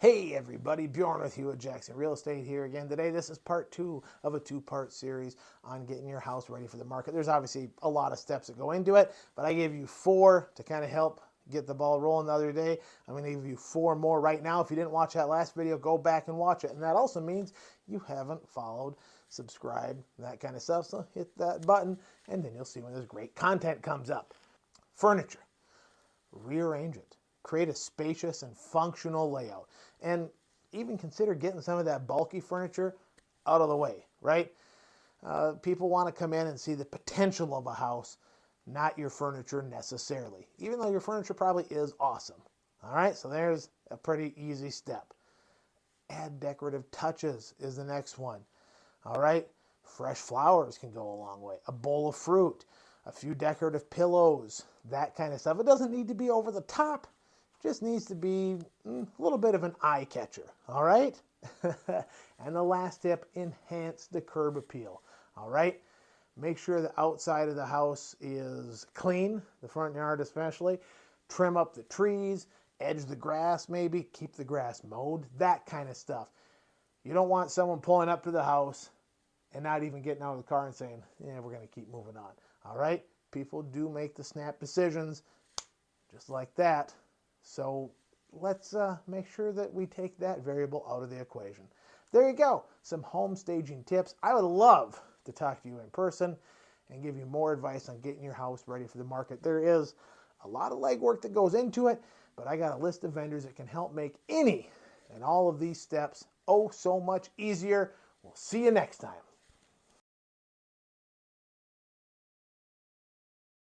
Hey everybody, Bjorn with Hewitt Jackson Real Estate here again today. This is part two of a two-part series on getting your house ready for the market. There's obviously a lot of steps that go into it, but I gave you 4 to kind of help get the ball rolling the other day. I'm going to give you 4 more right now. If you didn't watch that last video, go back and watch it. And that also means you haven't followed, subscribed, that kind of stuff. So hit that button and then you'll see when this great content comes up. Furniture. Rearrange it. Create a spacious and functional layout. And even consider getting some of that bulky furniture out of the way, right? People want to come in and see the potential of a house, not your furniture necessarily, even though your furniture probably is awesome. All right, so there's a pretty easy step. Add decorative touches is the next one. All right, fresh flowers can go a long way. A bowl of fruit, a few decorative pillows, that kind of stuff. It doesn't need to be over the top. It just needs to be a little bit of an eye catcher. All right? And the last tip, enhance the curb appeal. All right? Make sure the outside of the house is clean, the front yard especially. Trim up the trees, edge the grass maybe, keep the grass mowed, that kind of stuff. You don't want someone pulling up to the house and not even getting out of the car and saying, yeah, we're going to keep moving on. All right? People do make the snap decisions just like that. So let's make sure that we take that variable out of the equation. There you go. Some home staging tips. I would love to talk to you in person and give you more advice on getting your house ready for the market. There is a lot of legwork that goes into it, but I got a list of vendors that can help make any and all of these steps oh so much easier. We'll see you next time.